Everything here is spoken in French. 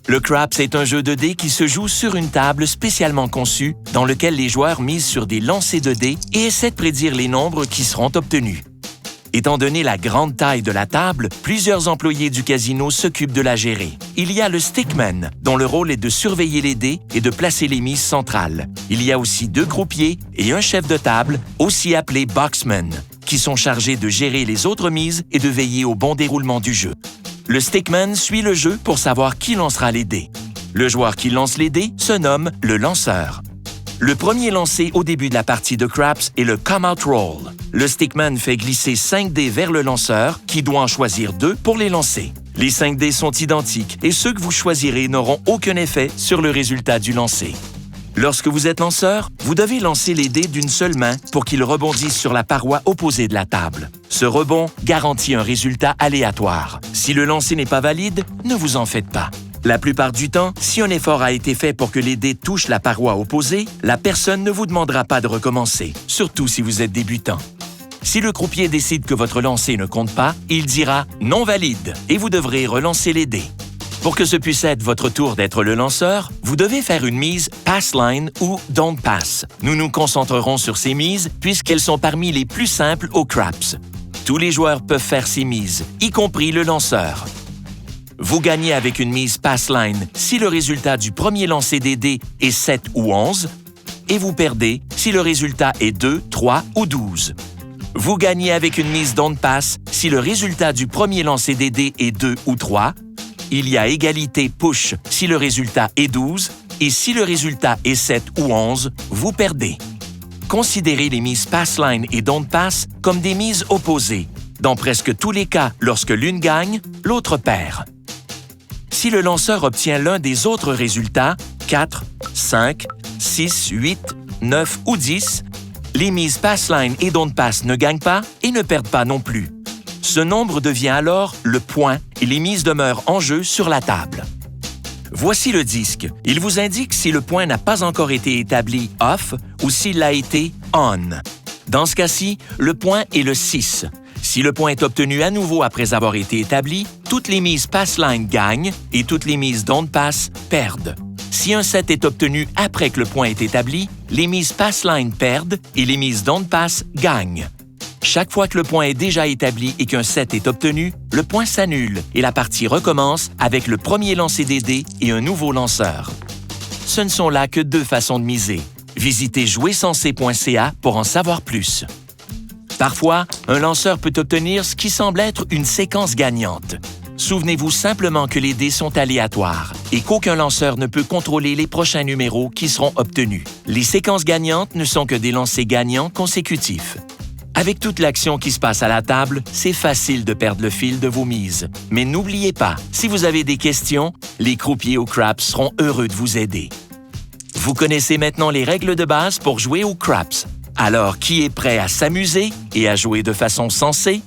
Le Craps est un jeu de dés qui se joue sur une table spécialement conçue dans lequel les joueurs misent sur des lancers de dés et essaient de prédire les nombres qui seront obtenus. Étant donné la grande taille de la table, plusieurs employés du casino s'occupent de la gérer. Il y a le Stickman, dont le rôle est de surveiller les dés et de placer les mises centrales. Il y a aussi 2 croupiers et un chef de table, aussi appelé Boxman, qui sont chargés de gérer les autres mises et de veiller au bon déroulement du jeu. Le Stickman suit le jeu pour savoir qui lancera les dés. Le joueur qui lance les dés se nomme le lanceur. Le premier lancé au début de la partie de Craps est le Come-Out Roll. Le Stickman fait glisser 5 dés vers le lanceur, qui doit en choisir 2 pour les lancer. Les 5 dés sont identiques et ceux que vous choisirez n'auront aucun effet sur le résultat du lancer. Lorsque vous êtes lanceur, vous devez lancer les dés d'une seule main pour qu'ils rebondissent sur la paroi opposée de la table. Ce rebond garantit un résultat aléatoire. Si le lancer n'est pas valide, ne vous en faites pas. La plupart du temps, si un effort a été fait pour que les dés touchent la paroi opposée, la personne ne vous demandera pas de recommencer, surtout si vous êtes débutant. Si le croupier décide que votre lancer ne compte pas, il dira « non valide » et vous devrez relancer les dés. Pour que ce puisse être votre tour d'être le lanceur, vous devez faire une mise Pass Line ou Don't Pass. Nous nous concentrerons sur ces mises puisqu'elles sont parmi les plus simples au Craps. Tous les joueurs peuvent faire ces mises, y compris le lanceur. Vous gagnez avec une mise Pass Line si le résultat du premier lancer des dés est 7 ou 11, et vous perdez si le résultat est 2, 3 ou 12. Vous gagnez avec une mise Don't Pass si le résultat du premier lancer des dés est 2 ou 3. Il y a égalité Push si le résultat est 12, et si le résultat est 7 ou 11, vous perdez. Considérez les mises Pass Line et Don't Pass comme des mises opposées. Dans presque tous les cas, lorsque l'une gagne, l'autre perd. Si le lanceur obtient l'un des autres résultats, 4, 5, 6, 8, 9 ou 10, les mises Pass Line et Don't Pass ne gagnent pas et ne perdent pas non plus. Ce nombre devient alors le point et les mises demeurent en jeu sur la table. Voici le disque. Il vous indique si le point n'a pas encore été établi off ou s'il l'a été on. Dans ce cas-ci, le point est le 6. Si le point est obtenu à nouveau après avoir été établi, toutes les mises Pass Line gagnent et toutes les mises Don't Pass perdent. Si un 7 est obtenu après que le point est établi, les mises Pass Line perdent et les mises Don't Pass gagnent. Chaque fois que le point est déjà établi et qu'un 7 est obtenu, le point s'annule et la partie recommence avec le premier lancer des dés et un nouveau lanceur. Ce ne sont là que 2 façons de miser. Visitez jouersensé.ca pour en savoir plus. Parfois, un lanceur peut obtenir ce qui semble être une séquence gagnante. Souvenez-vous simplement que les dés sont aléatoires et qu'aucun lanceur ne peut contrôler les prochains numéros qui seront obtenus. Les séquences gagnantes ne sont que des lancers gagnants consécutifs. Avec toute l'action qui se passe à la table, c'est facile de perdre le fil de vos mises. Mais n'oubliez pas, si vous avez des questions, les croupiers au Craps seront heureux de vous aider. Vous connaissez maintenant les règles de base pour jouer au Craps. Alors, qui est prêt à s'amuser et à jouer de façon sensée?